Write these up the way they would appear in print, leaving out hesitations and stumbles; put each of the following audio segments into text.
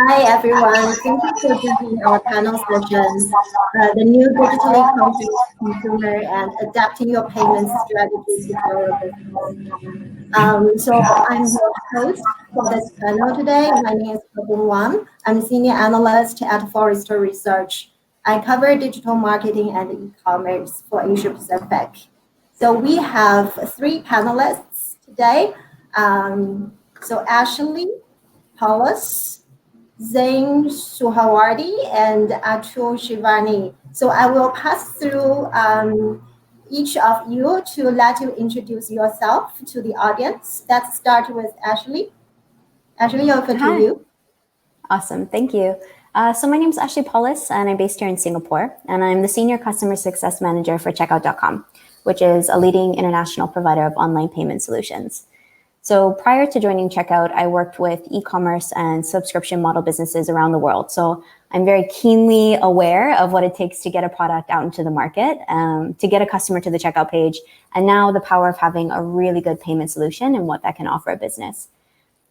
Hi, everyone. Thank you for joining our panel session, the new digitally conscious consumer and adapting your payments strategy to grow your business. So I'm your host for this panel today. My name is Wang. I'm Senior Analyst at Forrester Research. I cover digital marketing and e-commerce for Asia Pacific. So we have three panelists today. So Ashley, Paulus, Zain, Suharwardy, and Atul, Shivnani. So I will pass through each of you to let you introduce yourself to the audience. Let's start with Ashley. Ashley, over to you. Awesome, thank you. So my name is Ashley Paulus, and I'm based here in Singapore, and I'm the Senior Customer Success Manager for Checkout.com, which is a leading international provider of online payment solutions. So prior to joining Checkout, I worked with e-commerce and subscription model businesses around the world. So I'm very keenly aware of what it takes to get a product out into the market, to get a customer to the checkout page, and now the power of having a really good payment solution and what that can offer a business.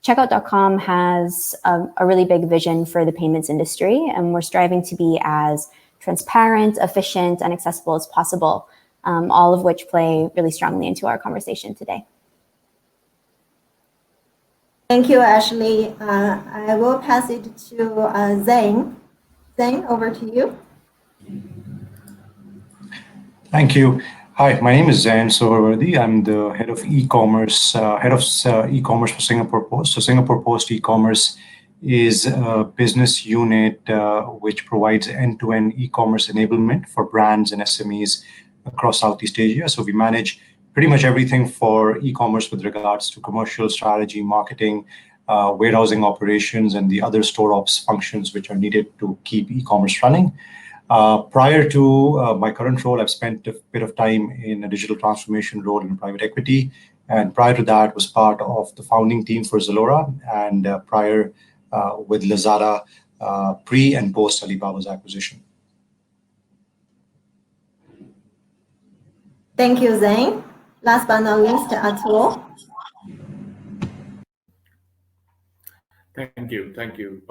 Checkout.com has a really big vision for the payments industry, and we're striving to be as transparent, efficient, and accessible as possible, all of which play really strongly into our conversation today. Thank you, Ashley. I will pass it to Zain. Zain, over to you. Thank you. Hi, my name is Zain Suharwardy. I'm the head of e-commerce, e-commerce for Singapore Post. So Singapore Post e-commerce is a business unit which provides end-to-end e-commerce enablement for brands and SMEs across Southeast Asia. So we manage pretty much everything for e-commerce with regards to commercial strategy, marketing, warehousing operations, and the other store ops functions which are needed to keep e-commerce running. Prior to my current role, I've spent a bit of time in a digital transformation role in private equity. And prior to that, was part of the founding team for Zalora, and prior with Lazada, pre and post Alibaba's acquisition. Thank you, Zain. Last but not least, Atul. Thank you.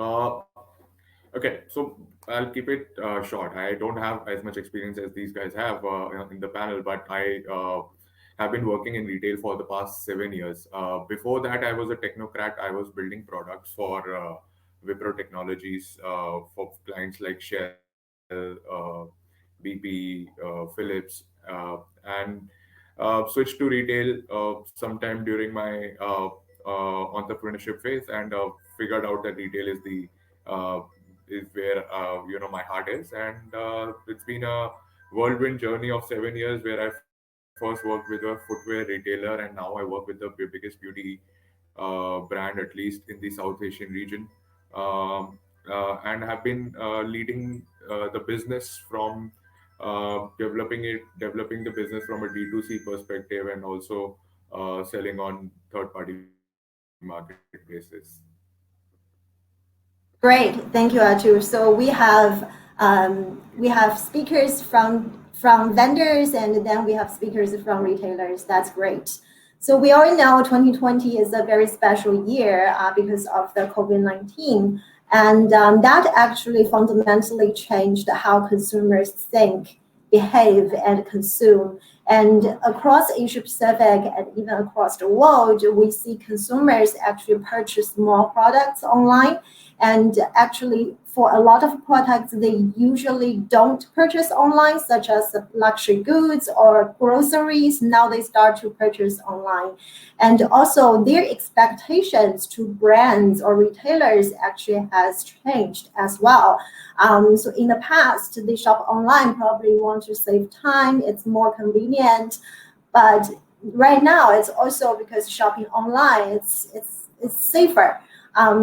Okay, so I'll keep it short. I don't have as much experience as these guys have in the panel, but I have been working in retail for the past 7 years. Before that, I was a technocrat. I was building products for Wipro Technologies for clients like Shell, BP, Philips, and switched to retail sometime during my entrepreneurship phase, and figured out that retail is where my heart is. And it's been a whirlwind journey of 7 years where I first worked with a footwear retailer, and now I work with the biggest beauty brand, at least in the South Asian region, and have been leading the business from developing the business from a D2C perspective, and also selling on third-party marketplaces. Great, thank you, Atul. So we have speakers from vendors, and then we have speakers from retailers. That's great. So we all know 2020 is a very special year because of the COVID-19, and that actually fundamentally changed how consumers think, behave, and consume. And across Asia Pacific and even across the world, we see consumers actually purchase more products online. And actually, for a lot of products, they usually don't purchase online, such as luxury goods or groceries. Now they start to purchase online. And also their expectations to brands or retailers actually has changed as well. So in the past, they shop online, probably want to save time, it's more convenient. But right now, it's also because shopping online, it's safer.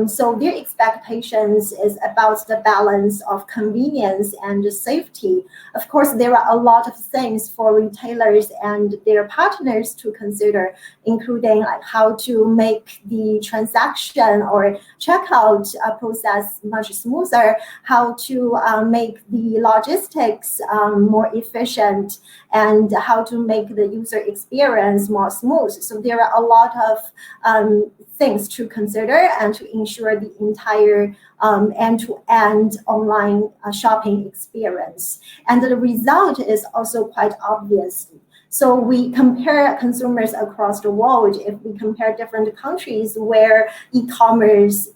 So their expectations is about the balance of convenience and safety. Of course, there are a lot of things for retailers and their partners to consider, including like how to make the transaction or checkout process much smoother, how to make the logistics more efficient, and how to make the user experience more smooth. So there are a lot of things to consider and to to ensure the entire end-to-end online shopping experience. And the result is also quite obvious. So we compare consumers across the world. If we compare different countries where e-commerce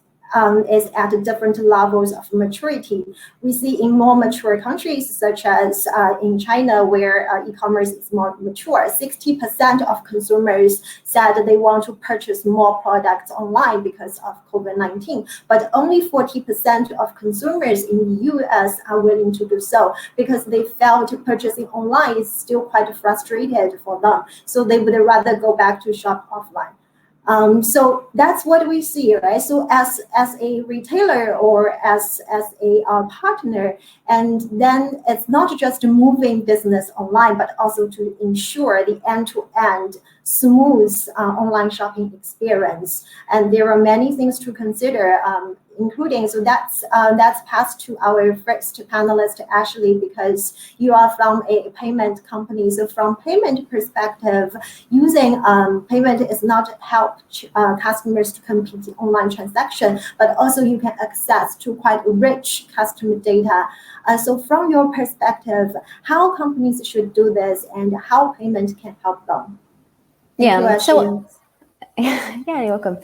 is at different levels of maturity. We see in more mature countries, such as in China, where e-commerce is more mature, 60% of consumers said they want to purchase more products online because of COVID-19, but only 40% of consumers in the US are willing to do so because they felt purchasing online is still quite frustrated for them. So they would rather go back to shop offline. So that's what we see, right? So as a retailer or as a partner, and then it's not just moving business online, but also to ensure the end-to-end smooth online shopping experience. And there are many things to consider, including, so that's passed to our first panelist, Ashley, because you are from a payment company. So from payment perspective, using payment is not help customers to complete the online transaction, but also you can access to quite rich customer data. So from your perspective, how companies should do this and how payment can help them? Yeah, yeah, you're welcome.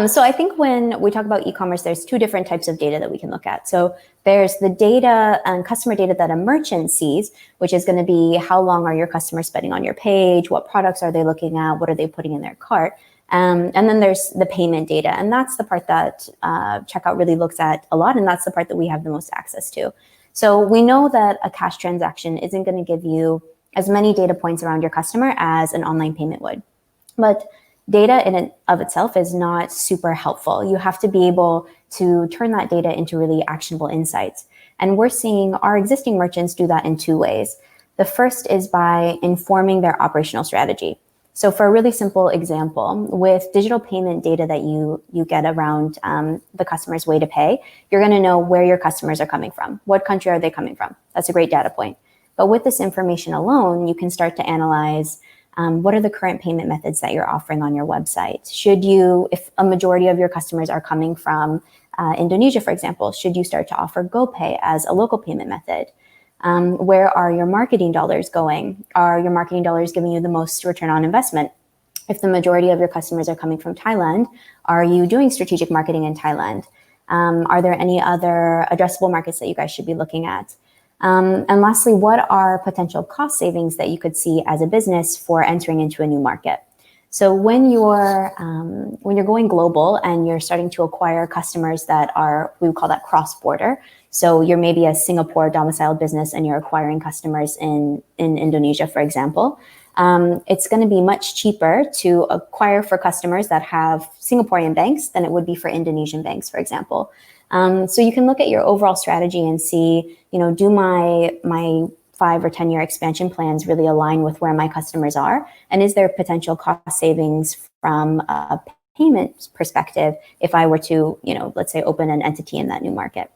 So I think when we talk about e-commerce, there's two different types of data that we can look at. So there's the data and customer data that a merchant sees, which is going to be how long are your customers spending on your page, what products are they looking at, what are they putting in their cart. And then there's the payment data, and that's the part that Checkout really looks at a lot, and that's the part that we have the most access to. So we know that a cash transaction isn't going to give you as many data points around your customer as an online payment would. But data in and of itself is not super helpful. You have to be able to turn that data into really actionable insights. And we're seeing our existing merchants do that in two ways. The first is by informing their operational strategy. So for a really simple example, with digital payment data that you get around the customer's way to pay, you're going to know where your customers are coming from. What country are they coming from? That's a great data point. But with this information alone, you can start to analyze what are the current payment methods that you're offering on your website? Should you, if a majority of your customers are coming from Indonesia, for example, should you start to offer GoPay as a local payment method? Where are your marketing dollars going? Are your marketing dollars giving you the most return on investment? If the majority of your customers are coming from Thailand, are you doing strategic marketing in Thailand? Are there any other addressable markets that you guys should be looking at? And lastly, what are potential cost savings that you could see as a business for entering into a new market? So when you're going global and you're starting to acquire customers that are, we would call that cross-border. So you're maybe a Singapore domiciled business and you're acquiring customers in Indonesia, for example. It's going to be much cheaper to acquire for customers that have Singaporean banks than it would be for Indonesian banks, for example. So you can look at your overall strategy and see, do my 5 or 10 year expansion plans really align with where my customers are? And is there potential cost savings from a payment perspective if I were to, let's say open an entity in that new market?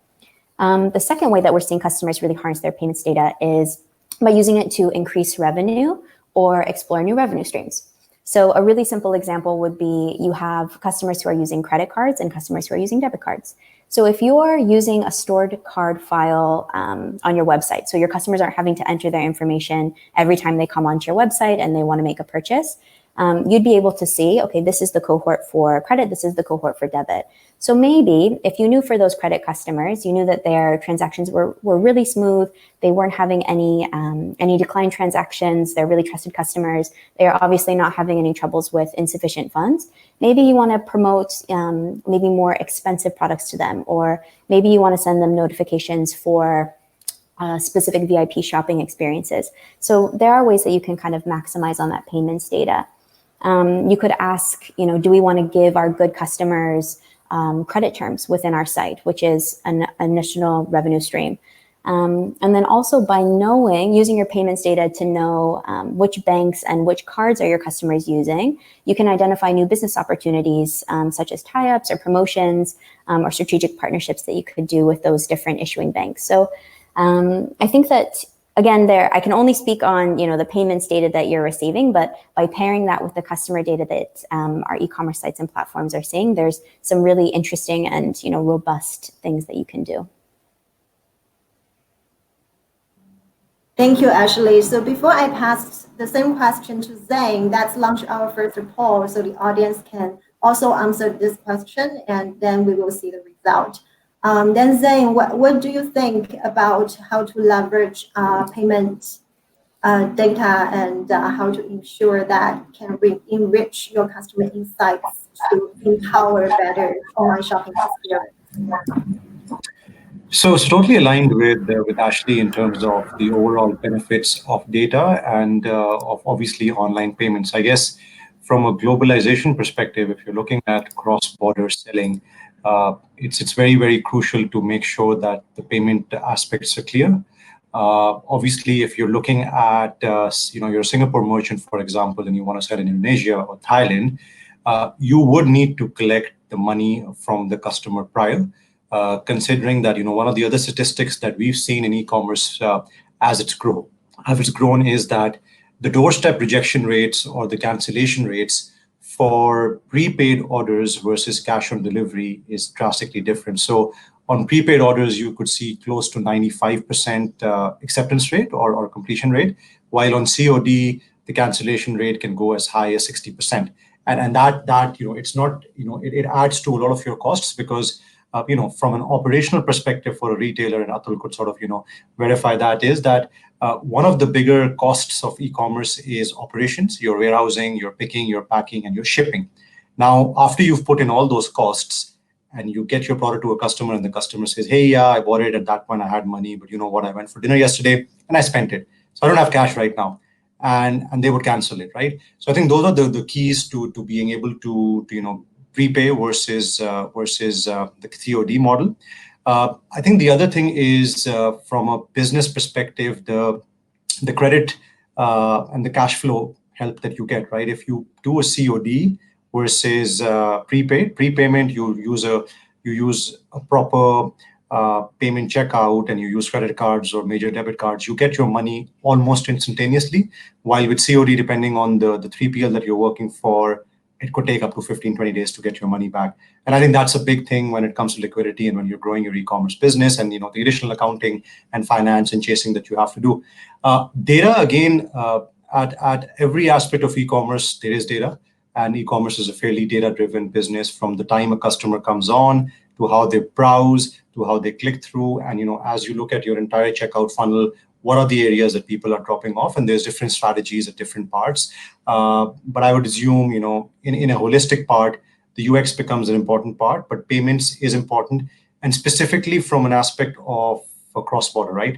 The second way that we're seeing customers really harness their payments data is by using it to increase revenue or explore new revenue streams. So a really simple example would be you have customers who are using credit cards and customers who are using debit cards. So if you're using a stored card file on your website, so your customers aren't having to enter their information every time they come onto your website and they want to make a purchase, you'd be able to see, okay, this is the cohort for credit, this is the cohort for debit. So maybe if you knew for those credit customers, you knew that their transactions were really smooth, they weren't having any declined transactions, they're really trusted customers, they're obviously not having any troubles with insufficient funds, maybe you want to promote maybe more expensive products to them, or maybe you want to send them notifications for specific VIP shopping experiences. So there are ways that you can kind of maximize on that payments data. You could ask, do we want to give our good customers credit terms within our site, which is an additional revenue stream. And then also by using your payments data to know which banks and which cards are your customers using, you can identify new business opportunities such as tie-ups or promotions or strategic partnerships that you could do with those different issuing banks. So I think that again, I can only speak on the payments data that you're receiving, but by pairing that with the customer data that our e-commerce sites and platforms are seeing, there's some really interesting and robust things that you can do. Thank you, Ashley. So before I pass the same question to Zain, let's launch our first poll so the audience can also answer this question, and then we will see the result. Then Zain, what do you think about how to leverage payment data and how to ensure that can enrich your customer insights to empower better online shopping experience? So totally aligned with Ashley in terms of the overall benefits of data and of obviously online payments. I guess from a globalization perspective, if you're looking at cross-border selling, it's very, very crucial to make sure that the payment aspects are clear. Obviously, if you're looking at you're a Singapore merchant, for example, and you want to sell in Indonesia or Thailand, you would need to collect the money from the customer prior. Considering that one of the other statistics that we've seen in e-commerce as it's grown is that the doorstep rejection rates or the cancellation rates for prepaid orders versus cash on delivery is drastically different. So on prepaid orders, you could see close to 95% acceptance rate or completion rate, while on COD, the cancellation rate can go as high as 60%. And that it's not, it adds to a lot of your costs because from an operational perspective for a retailer, and Atul could sort of, verify that, is that one of the bigger costs of e-commerce is operations, your warehousing, your picking, your packing, and your shipping. Now, after you've put in all those costs and you get your product to a customer and the customer says, hey, yeah, I bought it at that point, I had money, but you know what, I went for dinner yesterday and I spent it. So I don't have cash right now. And they would cancel it, right? So I think those are the keys to being able to prepay versus the COD model. I think the other thing is from a business perspective, the credit and the cash flow help that you get, right? If you do a COD versus prepayment, you use a proper payment checkout and you use credit cards or major debit cards, you get your money almost instantaneously. While with COD, depending on the 3PL that you're working for, it could take up to 15-20 days to get your money back. And I think that's a big thing when it comes to liquidity and when you're growing your e-commerce business and the additional accounting and finance and chasing that you have to do. Data, again, at every aspect of e-commerce, there is data. And e-commerce is a fairly data-driven business from the time a customer comes on to how they browse, to how they click through. And as you look at your entire checkout funnel, what are the areas that people are dropping off? And there's different strategies at different parts. But I would assume, in a holistic part, the UX becomes an important part, but payments is important. And specifically from an aspect of cross-border, right?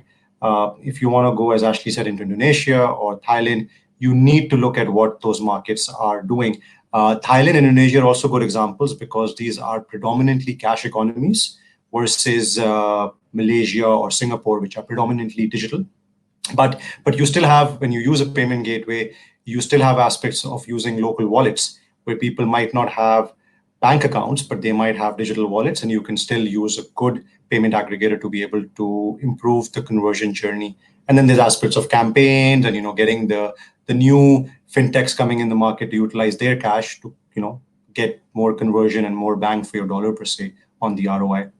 If you want to go, as Ashley said, into Indonesia or Thailand, you need to look at what those markets are doing. Thailand and Indonesia are also good examples because these are predominantly cash economies versus Malaysia or Singapore, which are predominantly digital. But you still have, when you use a payment gateway, you still have aspects of using local wallets where people might not have bank accounts, but they might have digital wallets, and you can still use a good payment aggregator to be able to improve the conversion journey. And then there's aspects of campaigns and getting the new fintechs coming in the market to utilize their cash to get more conversion and more bang for your dollar per se on the ROI.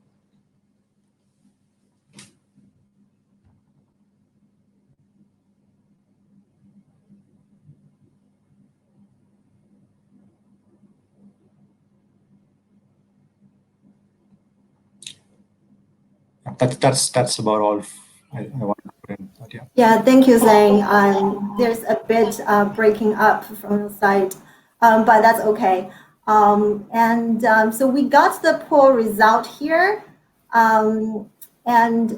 That's about all I want to put in. But yeah, thank you, Zain. There's a bit breaking up from the side, but that's okay. So we got the poll result here, and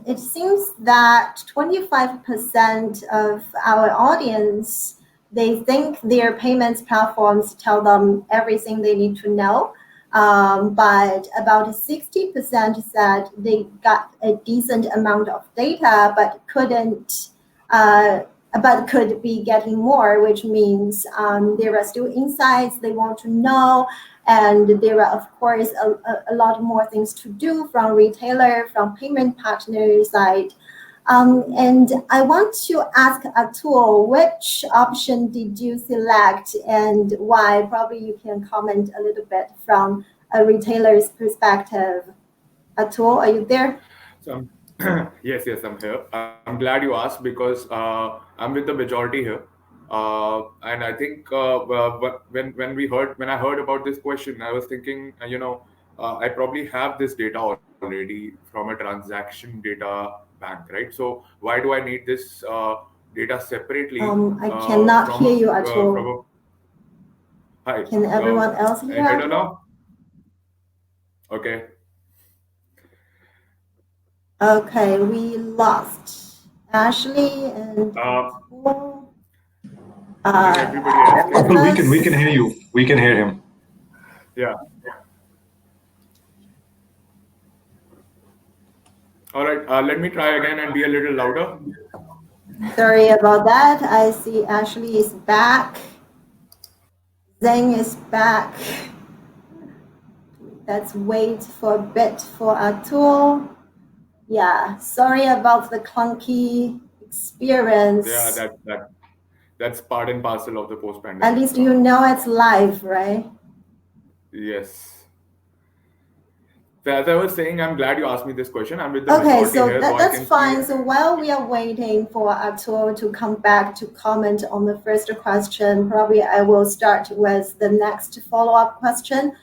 it seems that 25% of our audience, they think their payments platforms tell them everything they need to know. But about 60% said they got a decent amount of data, but could be getting more, which means there are still insights they want to know, and there are, of course, a lot more things to do from retailer, from payment partner side. And I want to ask Atul, which option did you select and why? Probably you can comment a little bit from a retailer's perspective. Atul, are you there? So yes, I'm here. I'm glad you asked because I'm with the majority here. And I think but when I heard about this question, I was thinking, I probably have this data already from a transaction data bank, right? So why do I need this data separately I cannot hear you, from Atul. a hi? Can everyone else hear Any better Atul? now? Okay. Okay, we lost Ashley and Atul. Can everybody else can hear Atul, me? we can hear you. We can hear him. Yeah. All right. Let me try again and be a little louder. Sorry about that. I see Ashley is back. Zain is back. Let's wait for a bit for Atul. Yeah, sorry about the clunky experience. Yeah, that's part and parcel of the post-pandemic. At least you know it's live, right? Yes. So as I was saying, I'm glad you asked me this question. I'm with the Okay, majority so here, so I that's can fine. see. So while we are waiting for Atul to come back to comment on the first question, probably I will start with the next follow-up question.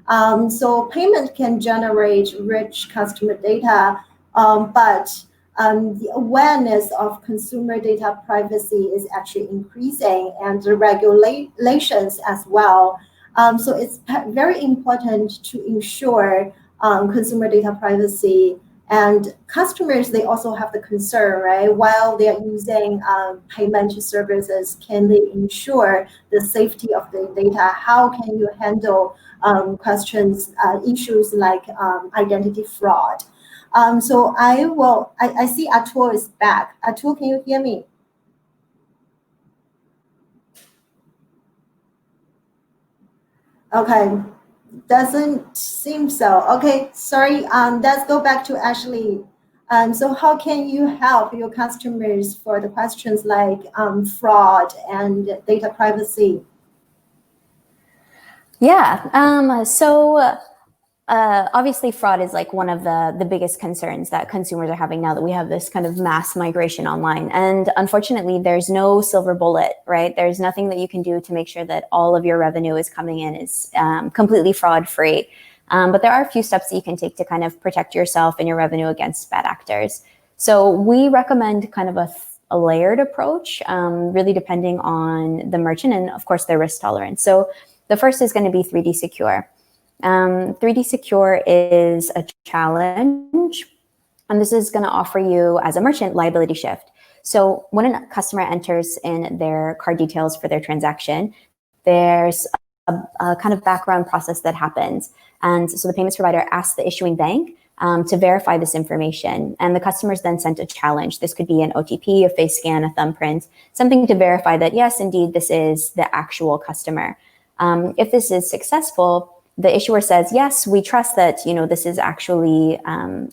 So payment can generate rich customer data, but the awareness of consumer data privacy is actually increasing, and the regulations as well. So it's very important to ensure consumer data privacy. And customers, they also have the concern, right? While they're using payment services, can they ensure the safety of the data? How can you handle questions, issues like identity fraud? So I see Atul is back. Atul, can you hear me? Okay, doesn't seem so. Okay, sorry, let's go back to Ashley. So how can you help your customers for the questions like fraud and data privacy? Yeah. Obviously, fraud is like one of the biggest concerns that consumers are having now that we have this kind of mass migration online. And unfortunately, there's no silver bullet, right? There's nothing that you can do to make sure that all of your revenue is coming in is completely fraud free. But there are a few steps that you can take to kind of protect yourself and your revenue against bad actors. So we recommend kind of a layered approach, really depending on the merchant and, of course, their risk tolerance. So the first is going to be 3D Secure. 3D Secure is a challenge, and this is going to offer you, as a merchant, liability shift. So when a customer enters in their card details for their transaction, there's a kind of background process that happens. And so the payments provider asks the issuing bank to verify this information. And the customer's then sent a challenge. This could be an OTP, a face scan, a thumbprint, something to verify that, yes, indeed, this is the actual customer. If this is successful, the issuer says, yes, we trust that, this is actually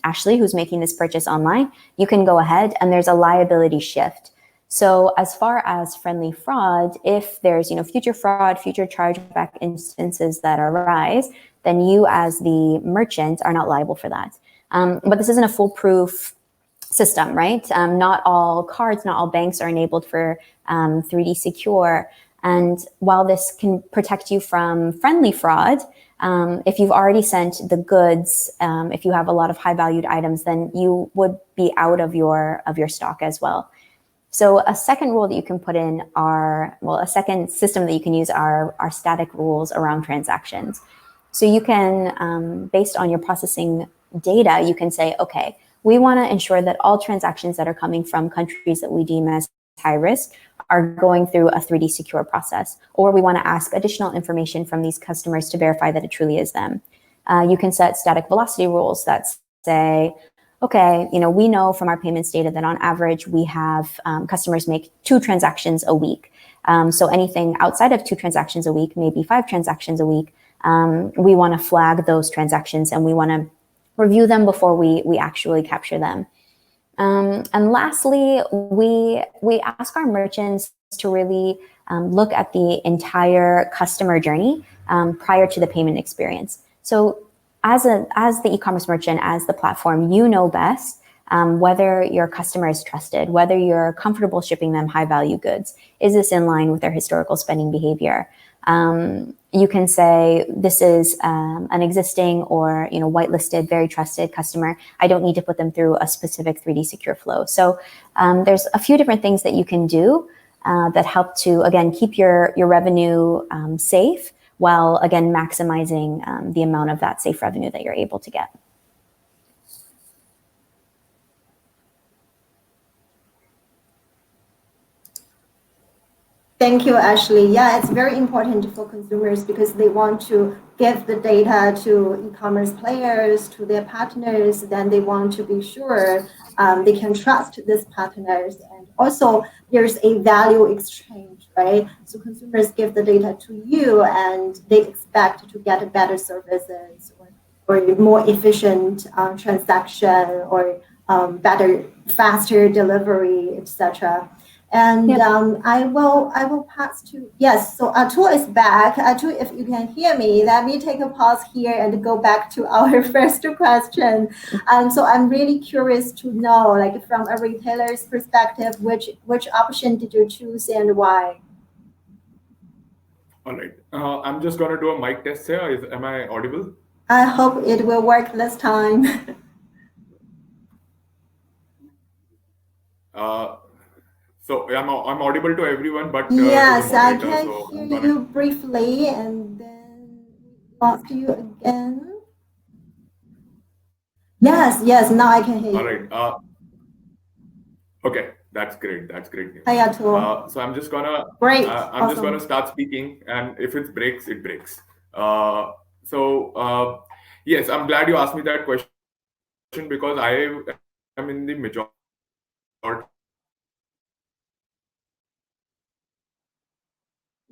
Ashley who's making this purchase online. You can go ahead, and there's a liability shift. So as far as friendly fraud, if there's, future fraud, future chargeback instances that arise, then you as the merchant are not liable for that. But this isn't a foolproof system, right? Not all cards, not all banks are enabled for 3D Secure. And while this can protect you from friendly fraud, if you've already sent the goods, if you have a lot of high valued items, then you would be out of your stock as well. So a second rule that you can put in a second system that you can use are static rules around transactions. So you can, based on your processing data, you can say, okay, we want to ensure that all transactions that are coming from countries that we deem as high risk are going through a 3D Secure process, or we want to ask additional information from these customers to verify that it truly is them. You can set static velocity rules that say, okay, we know from our payments data that on average we have customers make 2 transactions a week. So anything outside of 2 transactions a week, maybe 5 transactions a week, we want to flag those transactions and we want to review them before we actually capture them. And lastly, we ask our merchants to really look at the entire customer journey prior to the payment experience. So as the e-commerce merchant, as the platform, you know best whether your customer is trusted, whether you're comfortable shipping them high-value goods. Is this in line with their historical spending behavior? You can say this is an existing or whitelisted, very trusted customer. I don't need to put them through a specific 3D secure flow. So there's a few different things that you can do that help to, again, keep your revenue safe while, again, maximizing the amount of that safe revenue that you're able to get. Thank you, Ashley. Yeah, it's very important for consumers because they want to give the data to e-commerce players, to their partners. Then they want to be sure they can trust these partners. And also, there's a value exchange, right? So consumers give the data to you, and they expect to get better services or more efficient transaction or better, faster delivery, etc. And Yep. I will pass to, yes, so Atul is back. Atul, if you can hear me, let me take a pause here and go back to our first question. So I'm really curious to know, like from a retailer's perspective, which option did you choose and why? All right. I'm just going to do a mic test here. Am I audible? I hope it will work this time. So I'm audible to everyone, but Yes, to the I moderator, can so I'm hear you briefly and then lost you again. Yes, now I can hear you. all right. Okay, that's great. That's great news. Hi, Atul. So I'm just gonna Great. I'm just Awesome. gonna start speaking, and if it breaks, it breaks. Yes, I'm glad you asked me that question because I am in the majority.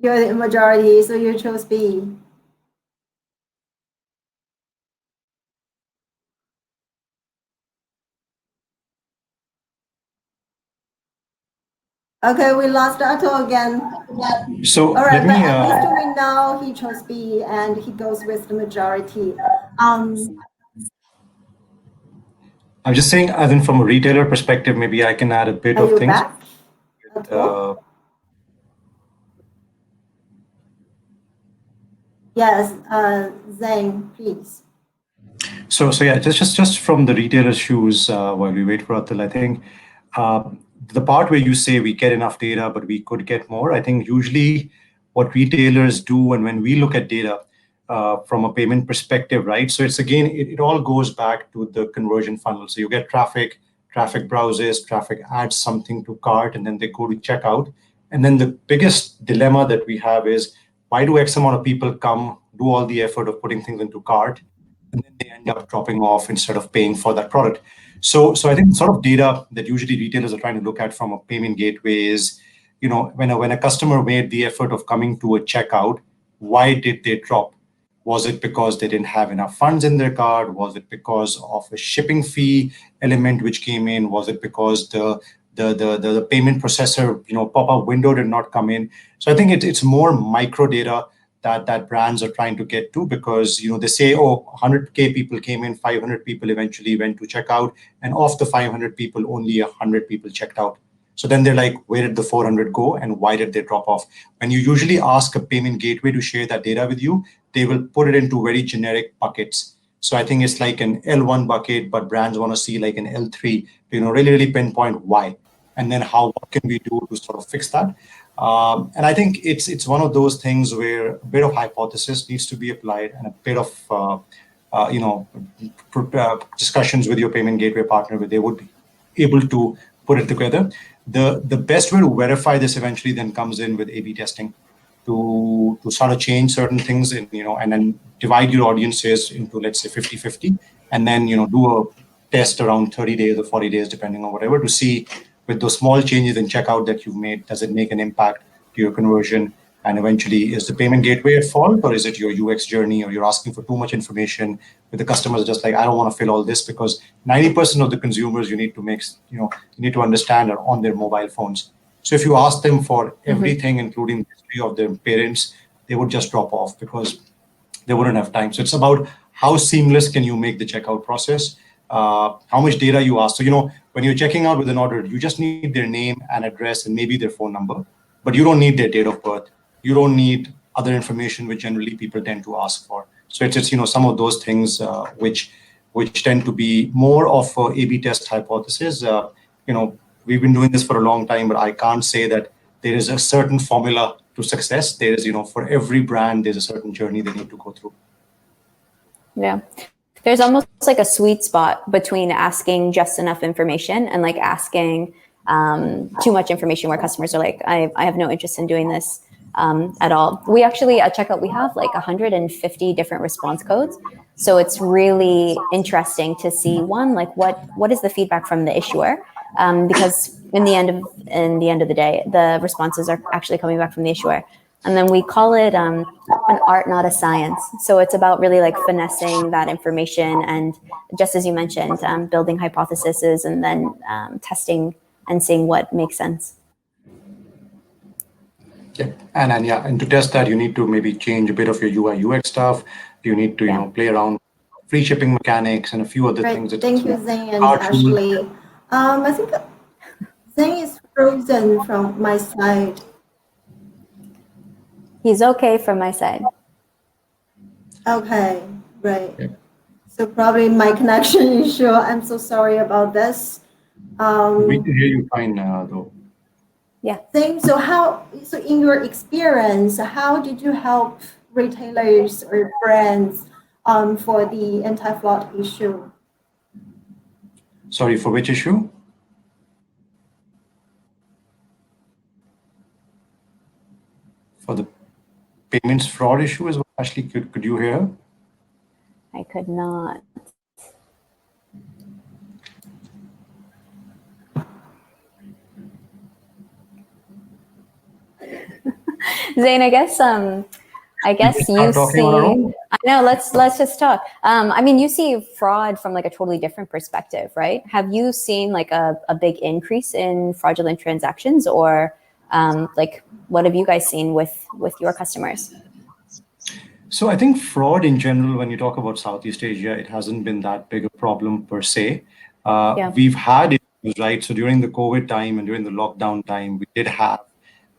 You're the majority, so you chose B. Okay, we lost Atul again. So All right, let but me. at least we know he chose B and he goes with the majority. I'm just saying, I think from a retailer perspective, maybe I can add a bit Are of you things. back, Atul? Yes, Zain, please. So yeah, just from the retailer's shoes, while we wait for Atul, I think the part where you say we get enough data, but we could get more, I think usually what retailers do, and when we look at data from a payment perspective, right? So it's again, it all goes back to the conversion funnel. So you get traffic browses, traffic adds something to cart, and then they go to checkout. And then the biggest dilemma that we have is, why do X amount of people come, do all the effort of putting things into cart, and then they end up dropping off instead of paying for that product? So I think sort of data that usually retailers are trying to look at from a payment gateway is, when a customer made the effort of coming to a checkout, why did they drop? Was it because they didn't have enough funds in their card? Was it because of a shipping fee element which came in? Was it because the payment processor pop-up window did not come in? So I think it's more micro data that brands are trying to get to, because they say, oh, 100K people came in, 500 people eventually went to checkout, and of the 500 people, only 100 people checked out. So then they're like, where did the 400 go and why did they drop off? When you usually ask a payment gateway to share that data with you, they will put it into very generic buckets. So I think it's like an L1 bucket, but brands want to see like an L3 to really pinpoint why, and then what can we do to sort of fix that. And I think it's one of those things where a bit of hypothesis needs to be applied and a bit of discussions with your payment gateway partner where they would be able to put it together. The best way to verify this eventually then comes in with A/B testing, to sort of change certain things and then divide your audiences into, let's say, 50-50, and then do a test around 30 days or 40 days, depending on whatever, to see with those small changes in checkout that you've made, does it make an impact to your conversion? And eventually, is the payment gateway at fault, or is it your UX journey, or you're asking for too much information with the customers are just like, I don't want to fill all this, because 90% of the consumers you need to understand are on their mobile phones. So if you ask them for everything, including the history of their parents, they would just drop off because they wouldn't have time. So it's about how seamless can you make the checkout process, how much data you ask. So, when you're checking out with an order, you just need their name and address and maybe their phone number, but you don't need their date of birth. You don't need other information which generally people tend to ask for. So it's some of those things which tend to be more of a A/B test hypothesis. We've been doing this for a long time, but I can't say that there is a certain formula to success. There is, for every brand, there's a certain journey they need to go through. Yeah. There's almost like a sweet spot between asking just enough information and like asking too much information where customers are like, I have no interest in doing this at all. We actually, at checkout, we have like 150 different response codes. So it's really interesting to see like what is the feedback from the issuer? Because in the end of the day, the responses are actually coming back from the issuer. And then we call it an art, not a science. So it's about really like finessing that information and, just as you mentioned, building hypotheses and then testing and seeing what makes sense. Yeah, and to test that, you need to maybe change a bit of your UI UX stuff. You need to play around with free shipping mechanics and a few other things. Thank you, Zain and Ashley. I think Zain is frozen from my side. He's okay from my side. Okay, right. Yeah. So probably my connection issue. I'm so sorry about this. We can hear you fine though. Yeah. So in your experience, how did you help retailers or brands for the anti-fraud issue? Sorry, for which issue? For the payments fraud issue is what, Ashley, could you hear? I could not. Zain, I guess you see. I know. Let's just talk. I mean, you see fraud from like a totally different perspective, right? Have you seen like a big increase in fraudulent transactions, or like what have you guys seen with your customers? So I think fraud in general, when you talk about Southeast Asia, it hasn't been that big a problem per se. We've had issues, right? So during the COVID time and during the lockdown time, we did have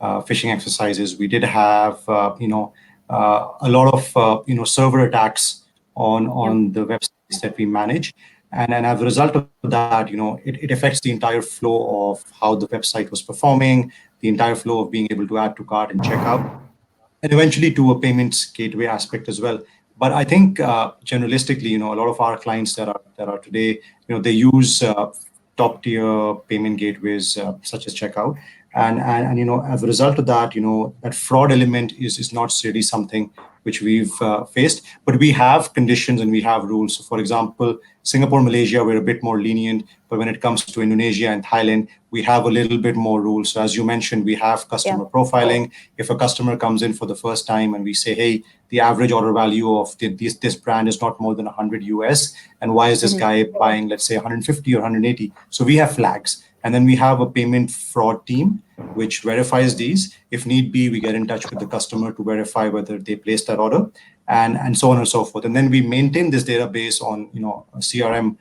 phishing exercises. We did have, a lot of, server attacks on the websites that we manage. And as a result of that, it affects the entire flow of how the website was performing, the entire flow of being able to add to cart and checkout, and eventually to a payments gateway aspect as well. But I think generalistically, a lot of our clients that are today, they use top tier payment gateways such as checkout. And as a result of that, that fraud element is not really something which we've faced, but we have conditions and we have rules. So for example, Singapore, Malaysia, we're a bit more lenient, but when it comes to Indonesia and Thailand, we have a little bit more rules. So as you mentioned, we have customer profiling. If a customer comes in for the first time and we say, hey, the average order value of this brand is not more than 100 US, and why is this guy buying, let's say 150 or 180? So we have flags. And then we have a payment fraud team which verifies these. If need be, we get in touch with the customer to verify whether they placed that order, and so on and so forth. And then we maintain this database on a CRM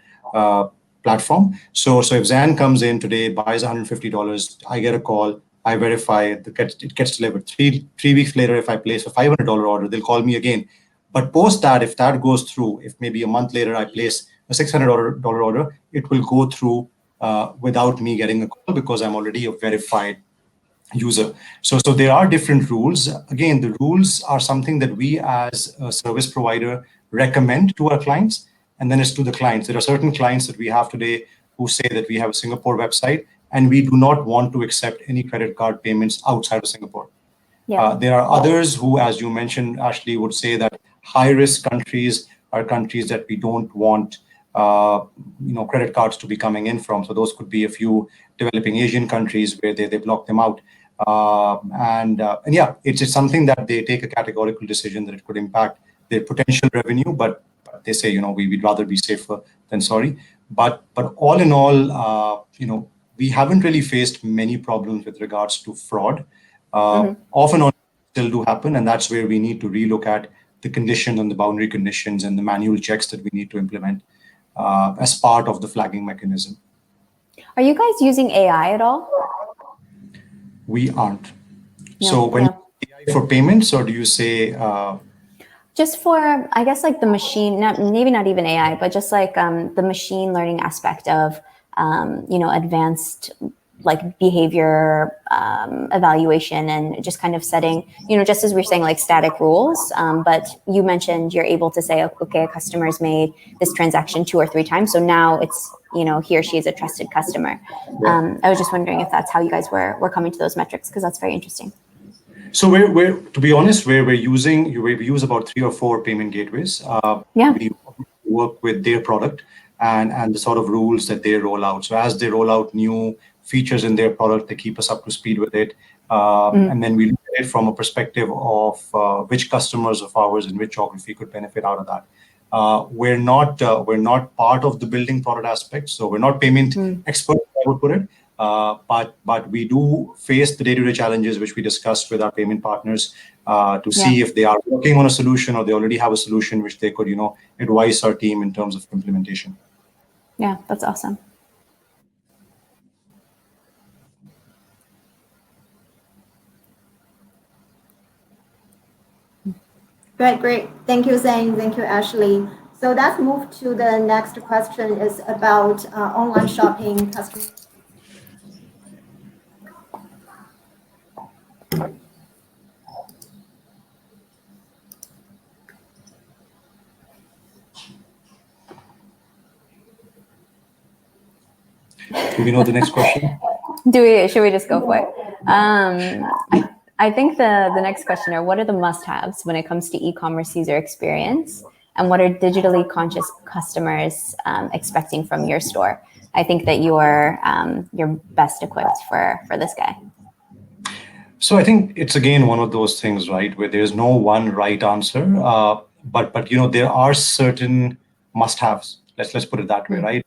platform. So if Zain comes in today, buys $150, I get a call, I verify it gets delivered. Three weeks later, if I place a $500 order, they'll call me again. But post that, if that goes through, if maybe a month later I place a $600 order, it will go through without me getting a call because I'm already a verified user. So there are different rules. Again, the rules are something that we as a service provider recommend to our clients, and then it's to the clients. There are certain clients that we have today who say that we have a Singapore website and we do not want to accept any credit card payments outside of Singapore. There are others who, as you mentioned, Ashley, would say that high-risk countries are countries that we don't want credit cards to be coming in from. So those could be a few developing Asian countries where they block them out. And yeah, it's something that they take a categorical decision that it could impact their potential revenue, but they say, we'd rather be safer than sorry. But all in all, we haven't really faced many problems with regards to fraud. Off and on still do happen, and that's where we need to relook at the conditions and the boundary conditions and the manual checks that we need to implement as part of the flagging mechanism. Are you guys using AI at all? We aren't. No, So when AI for payments, or do you say? Just for, I guess, like the machine, maybe not even AI, but just like the machine learning aspect of, advanced like behavior evaluation and just kind of setting, just as we're saying, like static rules. But you mentioned you're able to say, okay, a customer's made this transaction 2 or 3 times. So now it's, he or she is a trusted customer. I was just wondering if that's how you guys were coming to those metrics, because that's very interesting. So we're to be honest, we use about 3 or 4 payment gateways. We work with their product and the sort of rules that they roll out. So as they roll out new features in their product, they keep us up to speed with it. And then we look at it from a perspective of which customers of ours in which geography could benefit out of that. We're not part of the building product aspect, so we're not payment experts, I would put it. But we do face the day-to-day challenges which we discussed with our payment partners to see if they are working on a solution or they already have a solution which they could, advise our team in terms of implementation. Yeah, that's awesome. Great. Thank you, Zain. Thank you, Ashley. So let's move to the next question. Is about online shopping customer. Do we know the next question? Should we just go for it? I think the next question are, what are the must-haves when it comes to e-commerce user experience, and what are digitally conscious customers expecting from your store? I think that you're best equipped for this guy. So I think it's again one of those things, right, where there's no one right answer, but there are certain must-haves. Let's put it that way, right?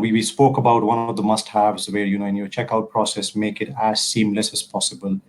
We spoke about one of the must-haves where in your checkout process, make it as seamless as possible.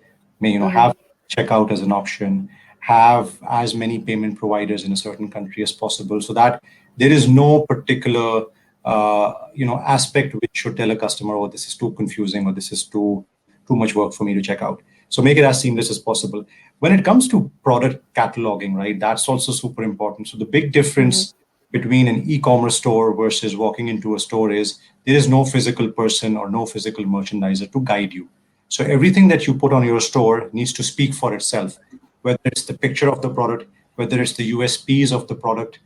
Have checkout as an option, have as many payment providers in a certain country as possible, so that there is no particular aspect which should tell a customer, oh, this is too confusing or this is too much work for me to check out. So make it as seamless as possible. When it comes to product cataloging, right, that's also super important. So the big difference between an e-commerce store versus walking into a store is there is no physical person or no physical merchandiser to guide you. So everything that you put on your store needs to speak for itself, whether it's the picture of the product, whether it's the USPs of the product,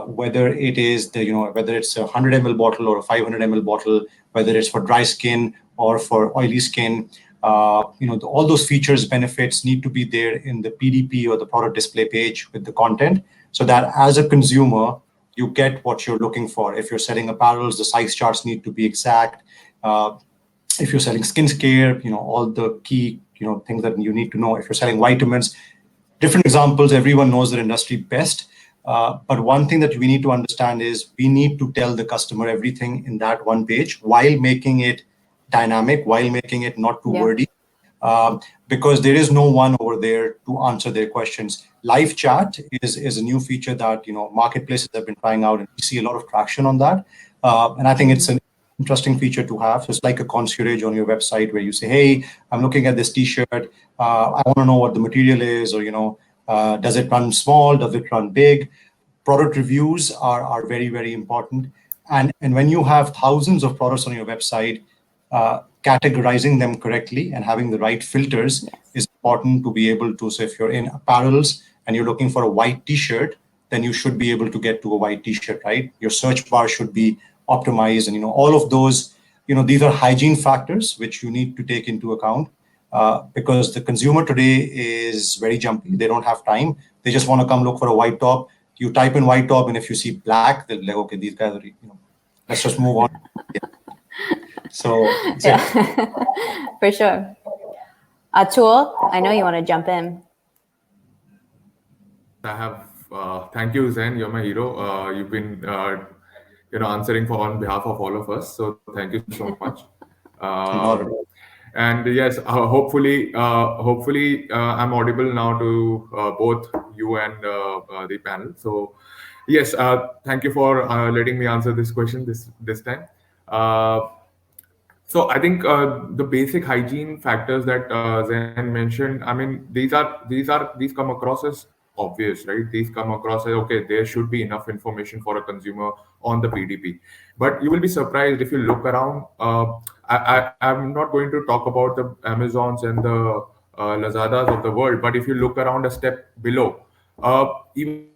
whether it is whether it's a 100 ml bottle or a 500 ml bottle, whether it's for dry skin or for oily skin, all those features, benefits need to be there in the PDP or the product display page with the content, so that as a consumer, you get what you're looking for. If you're selling apparels, the size charts need to be exact. If you're selling skincare, all the key, things that you need to know. If you're selling vitamins, different examples, everyone knows their industry best. But one thing that we need to understand is we need to tell the customer everything in that one page while making it dynamic, while making it not too wordy, because there is no one over there to answer their questions. Live chat is a new feature that marketplaces have been trying out, and we see a lot of traction on that. And I think it's an interesting feature to have. So it's like a concierge on your website where you say, hey, I'm looking at this t-shirt. I want to know what the material is, or does it run small? Does it run big? Product reviews are very, very important. And when you have thousands of products on your website, categorizing them correctly and having the right filters is important to be able to. So if you're in apparels and you're looking for a white t-shirt, then you should be able to get to a white t-shirt, right? Your search bar should be optimized, and all of those, these are hygiene factors which you need to take into account, because the consumer today is very jumpy. They don't have time. They just want to come look for a white top. You type in white top, and if you see black, they're like, okay, these guys are, let's just move on. So for sure. Atul, I know you want to jump in. Yes, I have. Thank you, Zain. You're my hero. You've been, answering for on behalf of all of us. So thank you so much. Uh, Not at all. and yes, hopefully, I'm audible now to both you and the panel. So yes, thank you for letting me answer this question this time. Uh, so I think the basic hygiene factors that Zain mentioned, I mean, these come across as obvious, right? These come across as okay, there should be enough information for a consumer on the PDP. But you will be surprised if you look around. I'm not going to talk about the Amazons and the Lazadas of the world, but if you look around a step below, even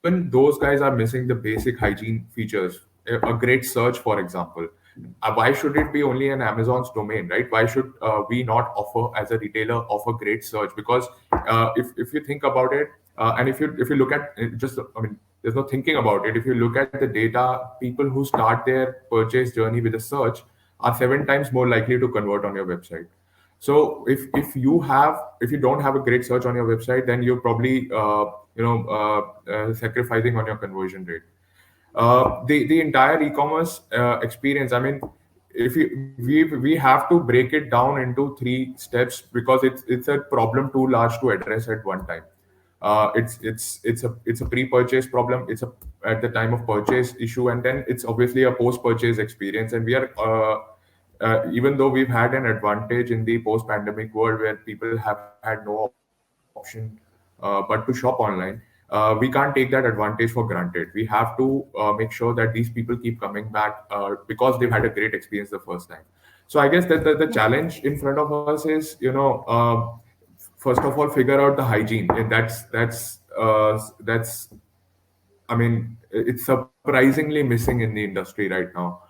those guys are missing the basic hygiene features. A great search, for example. Why should it be only an Amazon's domain, right? Why should we not offer as a retailer offer great search? Because if you think about it, and if you look at there's no thinking about it. If you look at the data, people who start their purchase journey with a search are 7 times more likely to convert on your website. So if you don't have a great search on your website, then you're probably sacrificing on your conversion rate. The entire e-commerce experience. I mean, if we have to break it down into 3 steps because it's a problem too large to address at one time. It's a pre-purchase problem. It's a at the time of purchase issue, and then it's obviously a post-purchase experience. And we are even though we've had an advantage in the post-pandemic world where people have had no option but to shop online, we can't take that advantage for granted. We have to make sure that these people keep coming back because they've had a great experience the first time. So I guess that the challenge in front of us is, first of all, figure out the hygiene. And that's I mean, it's surprisingly missing in the industry right now.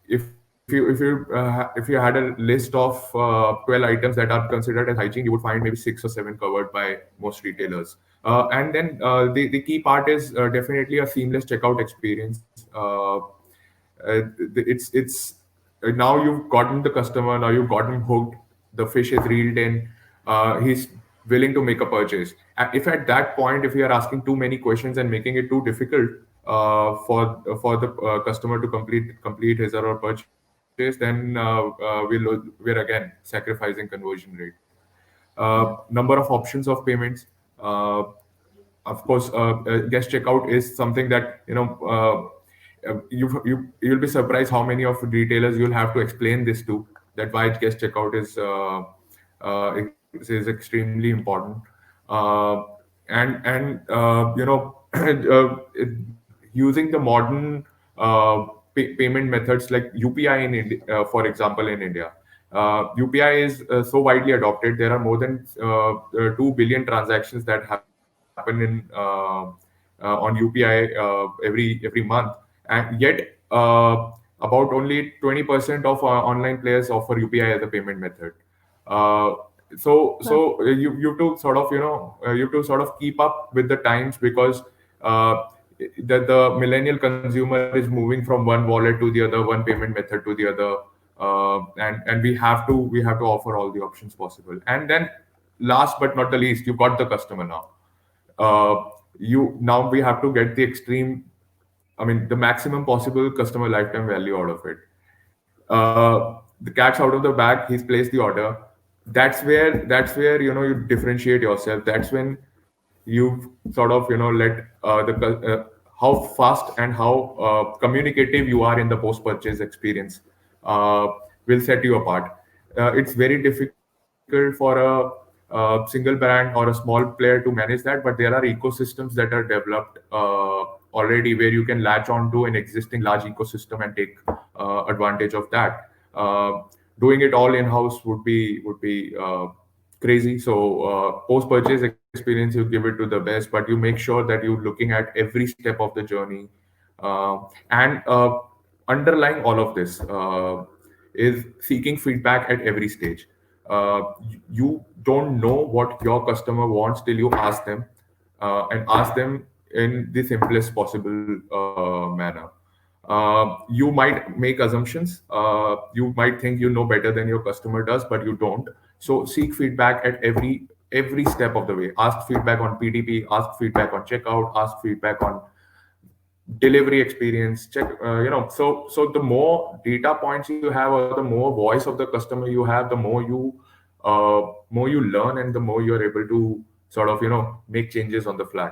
If you had a list of 12 items that are considered as hygiene, you would find maybe 6 or 7 covered by most retailers. And then the key part is definitely a seamless checkout experience. It's Now you've gotten the customer, now you've got him hooked, the fish is reeled in, he's willing to make a purchase. And if at that point, if you are asking too many questions and making it too difficult for the customer to complete his or her purchase, then we're again sacrificing conversion rate. Number of options of payments. Uh, of course, guest checkout is something that you'll be surprised how many of retailers you'll have to explain this to, that why guest checkout is extremely important. uh, and using the modern payment methods like UPI in India, for example, in India. UPI is so widely adopted. There are more than 2 billion transactions that happen on UPI every month, and yet about only 20% of online players offer UPI as a payment method. Uh, you have to sort of you have to sort of keep up with the times because the millennial consumer is moving from one wallet to the other, one payment method to the other, and we have to offer all the options possible. And then last but not the least, you've got the customer now. You now we have to get the extreme, I mean, the maximum possible customer lifetime value out of it. The cat's out of the bag. He's placed the order. That's where you differentiate yourself. That's when you sort of let how fast and how communicative you are in the post purchase experience uh, will set you apart. It's very difficult for a single brand or a small player to manage that, but there are ecosystems that are developed already where you can latch on to an existing large ecosystem and take advantage of that. Doing it all in house would be crazy. So post purchase experience, you give it to the best, but you make sure that you're looking at every step of the journey. And underlying all of this is seeking feedback at every stage. You don't know what your customer wants till you ask them, and ask them in the simplest possible manner. You might make assumptions. You might think you know better than your customer does, but you don't. So seek feedback at every step of the way. Ask feedback on PDP, ask feedback on checkout, ask feedback on delivery experience. Check, so the more data points you have, or the more voice of the customer you have, the more you learn, and the more you're able to sort of make changes on the fly.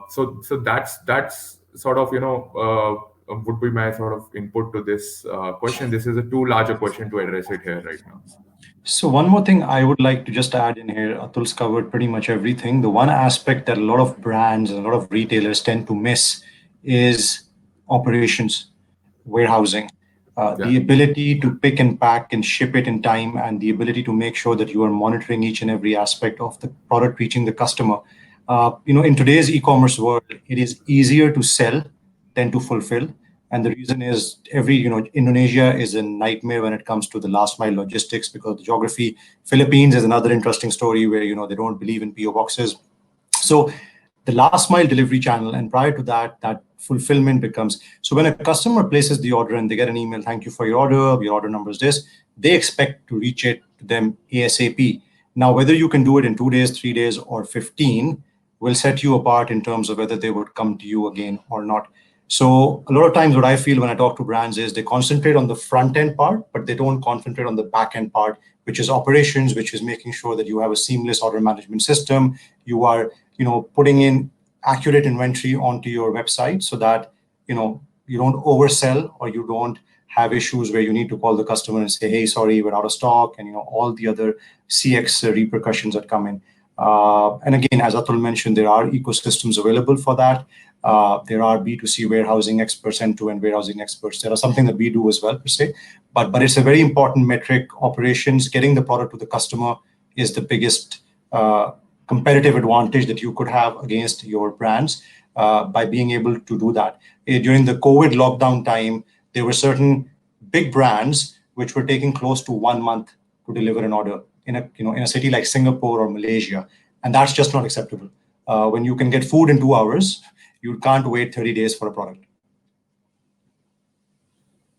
So that's sort of would be my sort of input to this question. This is a too large a question to address it here right now. So one more thing I would like to just add in here, Atul's covered pretty much everything. The one aspect that a lot of brands and a lot of retailers tend to miss is operations, warehousing, the ability to pick and pack and ship it in time, and the ability to make sure that you are monitoring each and every aspect of the product reaching the customer. In today's e-commerce world, it is easier to sell than to fulfill. And the reason is Indonesia is a nightmare when it comes to the last mile logistics because of the geography. Philippines is another interesting story where, they don't believe in PO boxes. So the last mile delivery channel, and prior to that, that fulfillment becomes, so when a customer places the order and they get an email, thank you for your order number is this, they expect to reach it to them ASAP. Now, whether you can do it in 2 days, 3 days, or 15 will set you apart in terms of whether they would come to you again or not. So a lot of times what I feel when I talk to brands is they concentrate on the front end part, but they don't concentrate on the back end part, which is operations, which is making sure that you have a seamless order management system. You are, putting in accurate inventory onto your website so that, you don't oversell or you don't have issues where you need to call the customer and say, hey, sorry, we're out of stock, and, all the other CX repercussions that come in. And again, as Atul mentioned, there are ecosystems available for that. There are B2C warehousing experts, end-to-end warehousing experts. There are something that we do as well, per se. But it's a very important metric. Operations, getting the product to the customer is the biggest competitive advantage that you could have against your brands by being able to do that. During the COVID lockdown time, there were certain big brands which were taking close to 1 month to deliver an order in a city like Singapore or Malaysia, and that's just not acceptable. When you can get food in 2 hours, you can't wait 30 days for a product.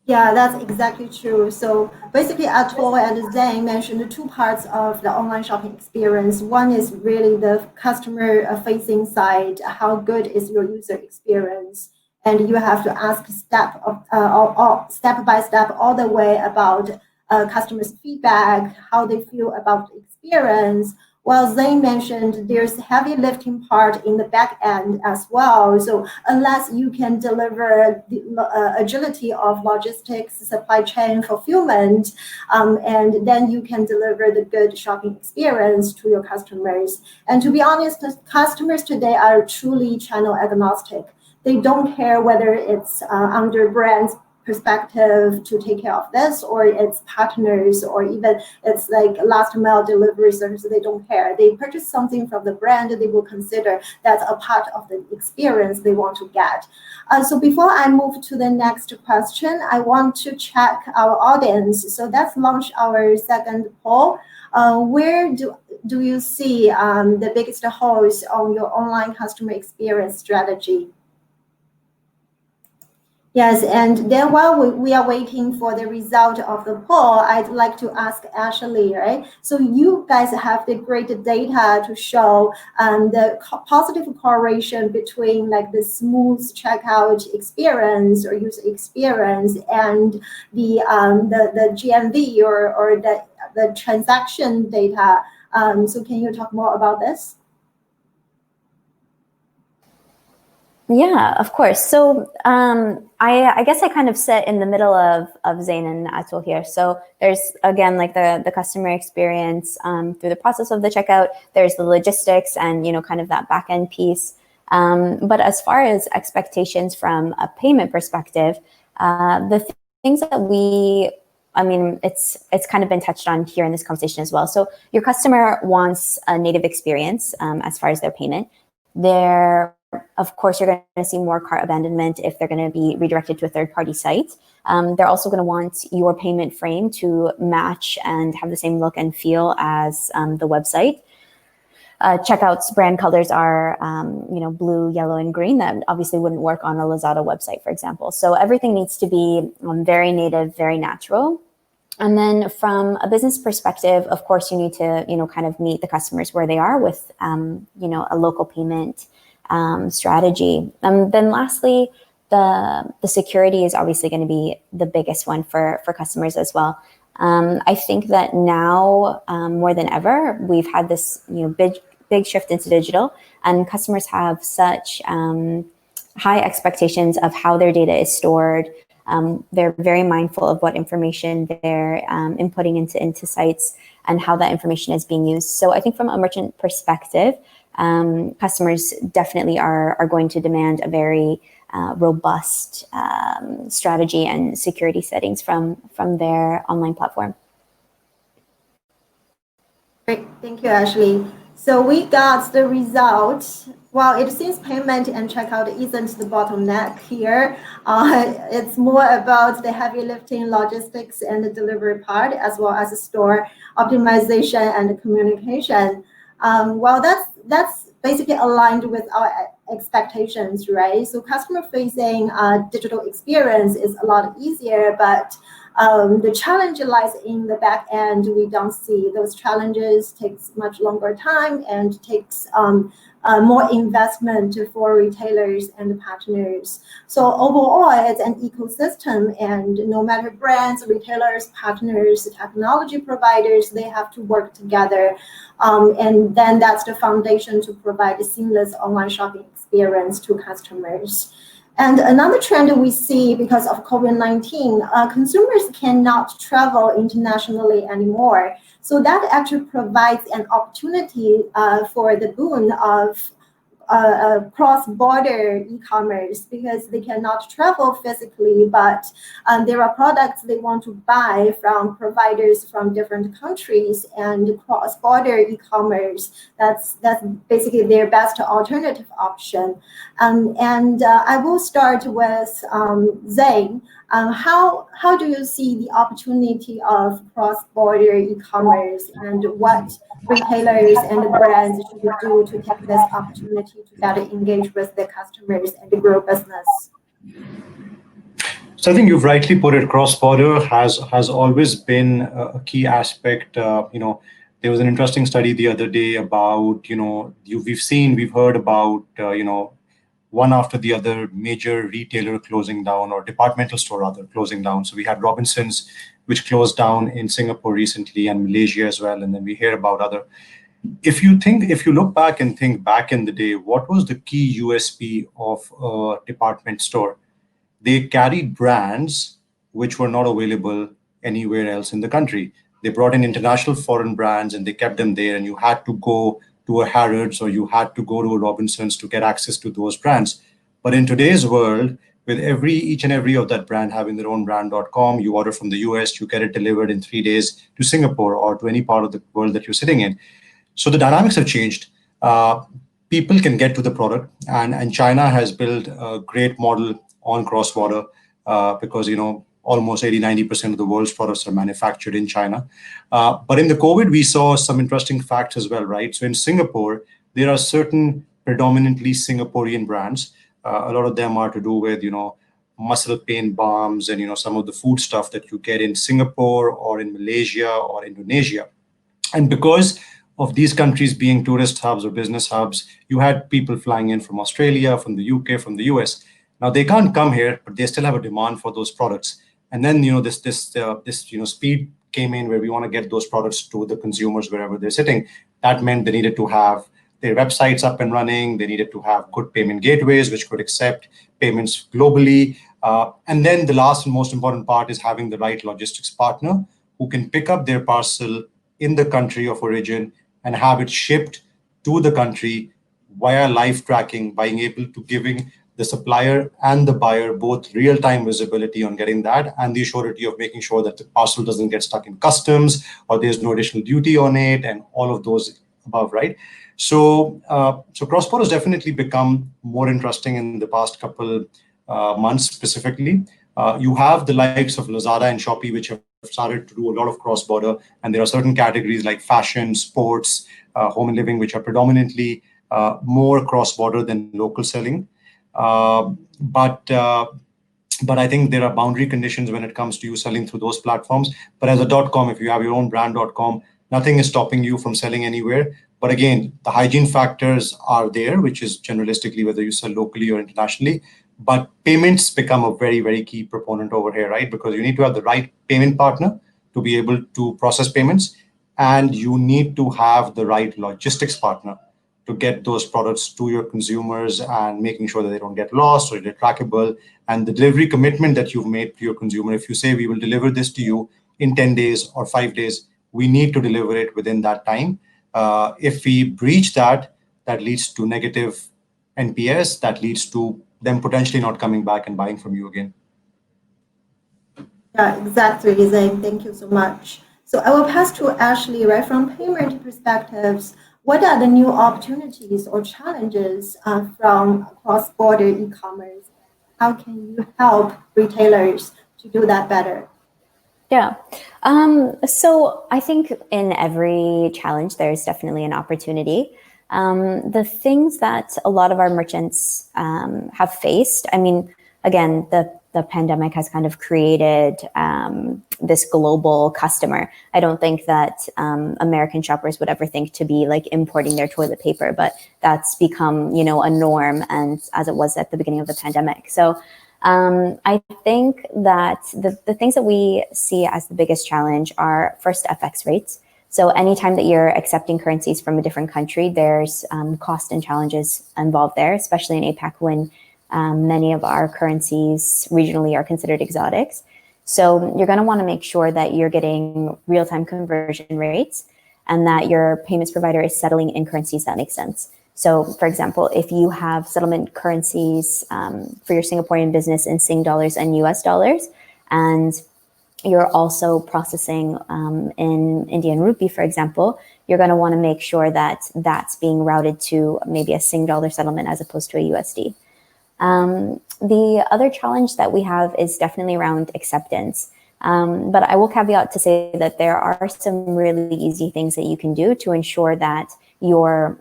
Yeah, that's exactly true. So basically, Atul and Zain mentioned 2 parts of the online shopping experience. One is really the customer-facing side. How good is your user experience? And you have to ask step by step all the way about customers' feedback, how they feel about the experience. Well, Zain mentioned there's heavy lifting part in the back end as well. So unless you can deliver the agility of logistics, supply chain fulfillment, and then you can deliver the good shopping experience to your customers. And to be honest, customers today are truly channel agnostic. They don't care whether it's under brands perspective to take care of this, or it's partners, or even it's like last mile delivery service. They don't care. They purchase something from the brand, they will consider that's a part of the experience they want to get. So before I move to the next question, I want to check our audience. So let's launch our second poll. Where do you see the biggest holes on your online customer experience strategy? Yes, and then while we are waiting for the result of the poll, I'd like to ask Ashley, right? So you guys have the great data to show the positive correlation between like the smooth checkout experience or user experience and the GMV or the transaction data. So can you talk more about this? Yeah, of course. So I guess I kind of sit in the middle of Zain and Atul here. So there's, again, like the customer experience through the process of the checkout. There's the logistics and, kind of that back end piece. But as far as expectations from a payment perspective, the things that it's kind of been touched on here in this conversation as well. So your customer wants a native experience as far as their payment. Of course, you're going to see more cart abandonment if they're going to be redirected to a third-party site. They're also going to want your payment frame to match and have the same look and feel as the website. Checkout's brand colors are, blue, yellow, and green. That obviously wouldn't work on a Lazada website, for example. So everything needs to be very native, very natural. And then from a business perspective, of course, you need to, kind of meet the customers where they are with, a local payment strategy. Then lastly, the security is obviously going to be the biggest one for customers as well. I think that now more than ever, we've had this, big shift into digital, and customers have such high expectations of how their data is stored. They're very mindful of what information they're inputting into sites and how that information is being used. So I think from a merchant perspective, customers definitely are going to demand a very robust strategy and security settings from their online platform. Great, thank you, Ashley. So we got the result. Well, it seems payment and checkout isn't the bottleneck here. It's more about the heavy lifting, logistics, and the delivery part, as well as the store optimization and communication. Well, that's basically aligned with our expectations, right? So customer-facing digital experience is a lot easier, but the challenge lies in the back end. We don't see those challenges. Takes much longer time and takes more investment for retailers and partners. So overall, it's an ecosystem, and no matter brands, retailers, partners, technology providers, they have to work together. And then that's the foundation to provide a seamless online shopping experience to customers. And another trend we see because of COVID-19, consumers cannot travel internationally anymore. So that actually provides an opportunity for the boon of cross-border e-commerce, because they cannot travel physically, but there are products they want to buy from providers from different countries, and cross-border e-commerce, that's basically their best alternative option. And I will start with Zain. How do you see the opportunity of cross-border e-commerce, and what retailers and brands should do to take this opportunity to better engage with their customers and grow business? So I think you've rightly put it. Cross-border has always been a key aspect. There was an interesting study the other day about, we've heard about, one after the other major retailer closing down, or departmental store rather closing down. So we had Robinsons, which closed down in Singapore recently, and Malaysia as well. And then we hear about other. If you look back and think back in the day, what was the key USP of a department store? They carried brands which were not available anywhere else in the country. They brought in international foreign brands and they kept them there, and you had to go to a Harrods or you had to go to a Robinsons to get access to those brands. But in today's world, with each and every of that brand having their own brand.com, you order from the US, you get it delivered in 3 days to Singapore or to any part of the world that you're sitting in. So the dynamics have changed. People can get to the product, and China has built a great model on cross-border because, almost 80-90% of the world's products are manufactured in China. But in the COVID, we saw some interesting facts as well, right? So in Singapore, there are certain predominantly Singaporean brands. A lot of them are to do with, muscle pain balms and, some of the food stuff that you get in Singapore or in Malaysia or Indonesia. And because of these countries being tourist hubs or business hubs, you had people flying in from Australia, from the UK, from the US. Now they can't come here, but they still have a demand for those products. And then, this speed came in where we want to get those products to the consumers wherever they're sitting. That meant they needed to have their websites up and running. They needed to have good payment gateways, which could accept payments globally. And then the last and most important part is having the right logistics partner who can pick up their parcel in the country of origin and have it shipped to the country via live tracking, being able to giving the supplier and the buyer both real-time visibility on getting that and the surety of making sure that the parcel doesn't get stuck in customs or there's no additional duty on it and all of those above, right? So cross-border has definitely become more interesting in the past couple months specifically. You have the likes of Lazada and Shopee, which have started to do a lot of cross-border, and there are certain categories like fashion, sports, home and living, which are predominantly more cross-border than local selling. But I think there are boundary conditions when it comes to you selling through those platforms. But as a .com, if you have your own brand .com, nothing is stopping you from selling anywhere. But again, the hygiene factors are there, which is generalistically whether you sell locally or internationally. But payments become a very, very key proponent over here, right? Because you need to have the right payment partner to be able to process payments, and you need to have the right logistics partner to get those products to your consumers and making sure that they don't get lost or they're trackable. And the delivery commitment that you've made to your consumer, if you say we will deliver this to you in 10 days or 5 days, we need to deliver it within that time. If we breach that, that leads to negative NPS, that leads to them potentially not coming back and buying from you again. Yeah, exactly, Zain. Thank you so much. So I will pass to Ashley, right? From payment perspectives, what are the new opportunities or challenges from cross-border e-commerce? How can you help retailers to do that better? Yeah. So I think in every challenge, there's definitely an opportunity. The things that a lot of our merchants have faced, I mean, again, the pandemic has kind of created this global customer. I don't think that American shoppers would ever think to be like importing their toilet paper, but that's become, you know, a norm, and as it was at the beginning of the pandemic. So I think that the things that we see as the biggest challenge are first FX rates. So anytime that you're accepting currencies from a different country, there's cost and challenges involved there, especially in APAC when many of our currencies regionally are considered exotics. So you're going to want to make sure that you're getting real-time conversion rates and that your payments provider is settling in currencies that make sense. So, for example, if you have settlement currencies for your Singaporean business in Sing dollars and US dollars, and you're also processing in Indian rupee, for example, you're going to want to make sure that that's being routed to maybe a Sing dollar settlement as opposed to a USD. The other challenge that we have is definitely around acceptance. But I will caveat to say that there are some really easy things that you can do to ensure that your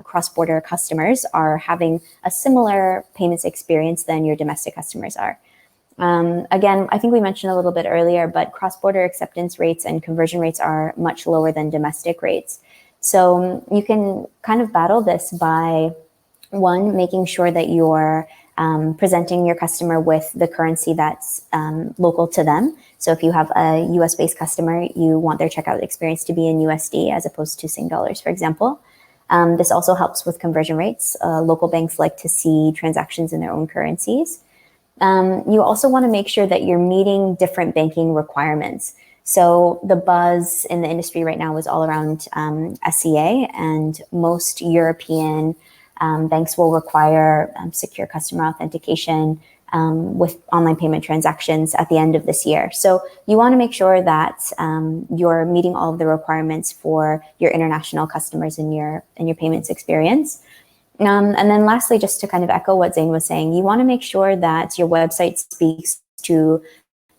cross-border customers are having a similar payments experience than your domestic customers are. Again, I think we mentioned a little bit earlier, but cross-border acceptance rates and conversion rates are much lower than domestic rates. So you can kind of battle this by, one, making sure that you're presenting your customer with the currency that's local to them. So if you have a US-based customer, you want their checkout experience to be in USD as opposed to Sing dollars, for example. This also helps with conversion rates. Local banks like to see transactions in their own currencies. You also want to make sure that you're meeting different banking requirements. So the buzz in the industry right now is all around SCA, and most European banks will require secure customer authentication with online payment transactions at the end of this year. So you want to make sure that you're meeting all of the requirements for your international customers in your payments experience. And then lastly, just to kind of echo what Zain was saying, you want to make sure that your website speaks to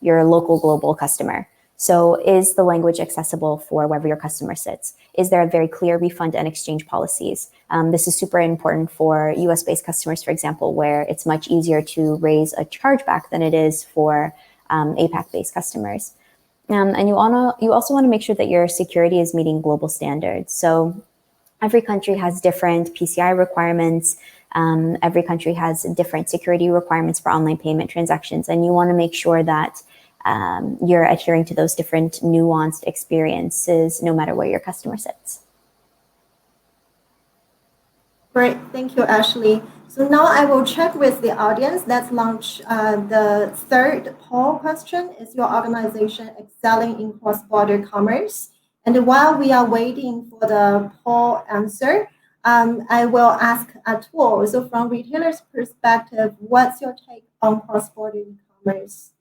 your local global customer. So is the language accessible for wherever your customer sits? Is there a very clear refund and exchange policies? This is super important for US-based customers, for example, where it's much easier to raise a chargeback than it is for APAC-based customers. And you also want to make sure that your security is meeting global standards. So every country has different PCI requirements. Every country has different security requirements for online payment transactions. And you want to make sure that you're adhering to those different nuanced experiences, no matter where your customer sits. Great, thank you, Ashley. So now I will check with the audience. Let's launch the third poll question. Is your organization excelling in cross-border commerce? And while we are waiting for the poll answer, I will ask Atul. So from retailers' perspective, what's your take on cross-border e-commerce?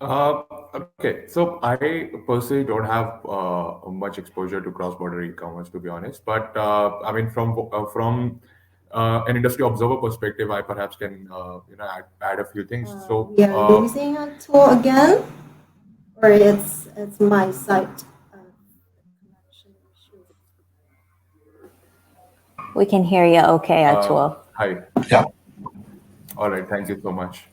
Okay, so I personally don't have much exposure to cross-border e-commerce, to be honest. But I mean, from an industry observer perspective, I perhaps can add a few things. So we are losing a tool again, or it's my site connection issue. We can hear you okay, Atul. Hi. Yeah. All right. Thank you so much.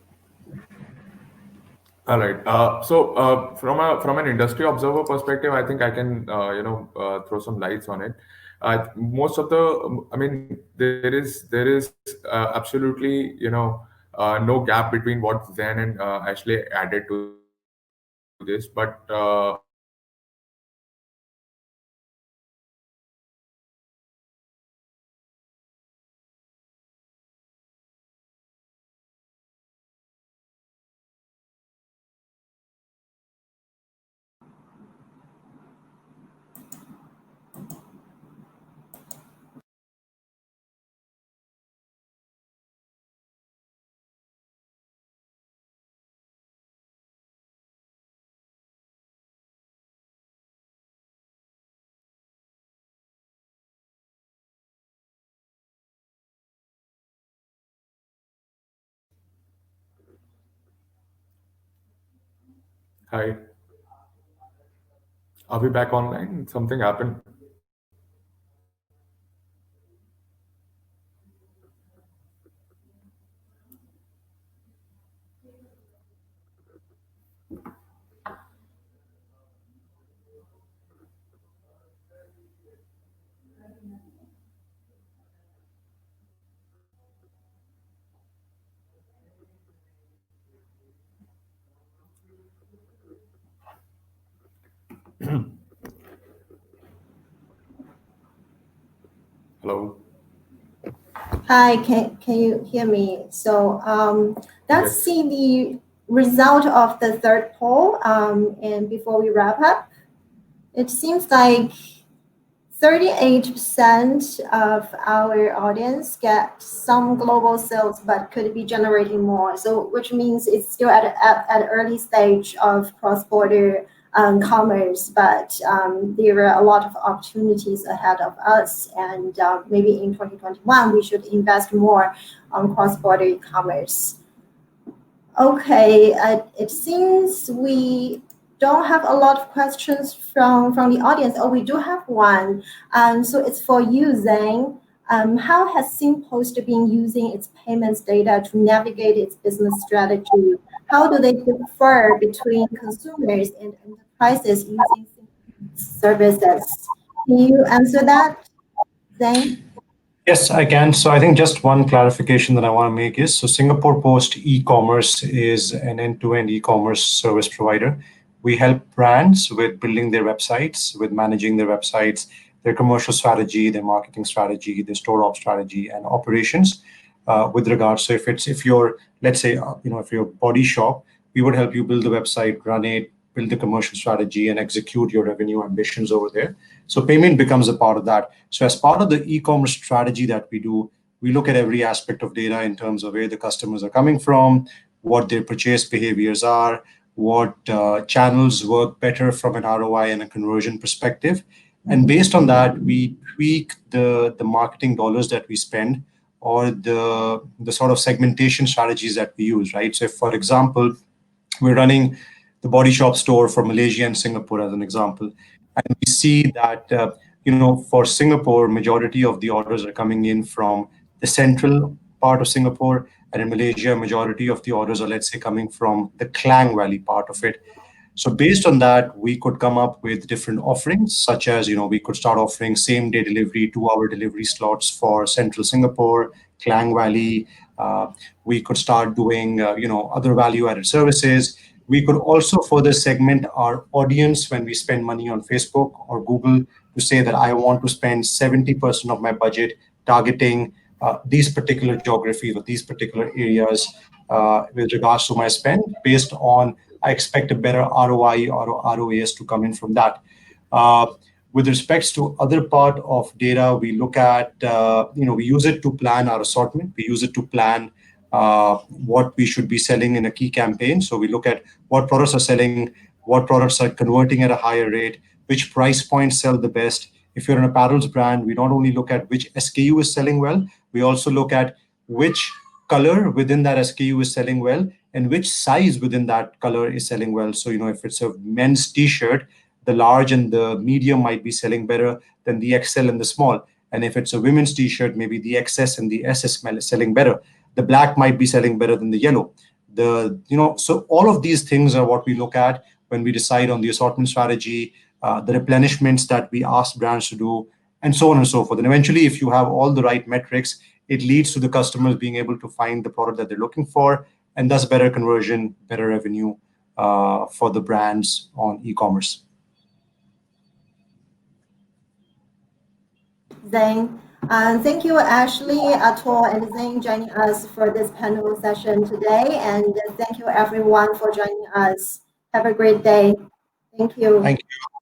All right. So from an industry observer perspective, I think I can throw some lights on it. Most of the, I mean, there is absolutely no gap between what Zain and Ashley added to this, but hi, are we back online? Something happened. Hello. Hi, can you hear me? So let's Yes. see the result of the third poll. And before we wrap up, it seems like 38% of our audience get some global sales, but could be generating more. So which means it's still at an early stage of cross-border commerce, but there are a lot of opportunities ahead of us. And maybe in 2021, we should invest more on cross-border e-commerce. Okay, it seems we don't have a lot of questions from the audience. Oh, we do have one. So it's for you, Zain. How has SingPost been using its payments data to navigate its business strategy? How do they differ between consumers and enterprises using SingPost services? Can you answer that, Zain? Yes, I can. So I think just one clarification that I want to make is, so Singapore Post e-commerce is an end-to-end e-commerce service provider. We help brands with building their websites, with managing their websites, their commercial strategy, their marketing strategy, their store op strategy, and operations. With regards, so if you're, let's say, if you're a body shop, we would help you build the website, run it, build the commercial strategy, and execute your revenue ambitions over there. So payment becomes a part of that. So as part of the e-commerce strategy that we do, we look at every aspect of data in terms of where the customers are coming from, what their purchase behaviors are, what channels work better from an ROI and a conversion perspective. And based on that, we tweak the marketing dollars that we spend, or the sort of segmentation strategies that we use, right? So if, for example, we're running the Body Shop store for Malaysia and Singapore as an example, and we see that for Singapore, majority of the orders are coming in from the central part of Singapore, and in Malaysia, majority of the orders are, let's say, coming from the Klang Valley part of it. So based on that, we could come up with different offerings, such as, we could start offering same-day delivery, 2-hour delivery slots for Central Singapore, Klang Valley. We could start doing, other value-added services. We could also further segment our audience when we spend money on Facebook or Google to say that I want to spend 70% of my budget targeting these particular geographies or these particular areas with regards to my spend, based on I expect a better ROI or ROAS to come in from that. With respects to other part of data, we look at, we use it to plan our assortment. We use it to plan what we should be selling in a key campaign. So we look at what products are selling, what products are converting at a higher rate, which price points sell the best. if you're an apparels brand, we not only look at which SKU is selling well, we also look at which color within that SKU is selling well and which size within that color is selling well. So, if it's a men's t-shirt, the large and the medium might be selling better than the XL and the small. And if it's a women's t-shirt, maybe the XS and the SS is selling better. The black might be selling better than the yellow. So all of these things are what we look at when we decide on the assortment strategy, the replenishments that we ask brands to do, and so on and so forth. And eventually, if you have all the right metrics, it leads to the customers being able to find the product that they're looking for, and thus better conversion, better revenue for the brands on e-commerce. Zain. Thank you, Ashley, Atul, and Zain joining us for this panel session today. And thank you, everyone, for joining us. Have a great day. Thank you. Thank you.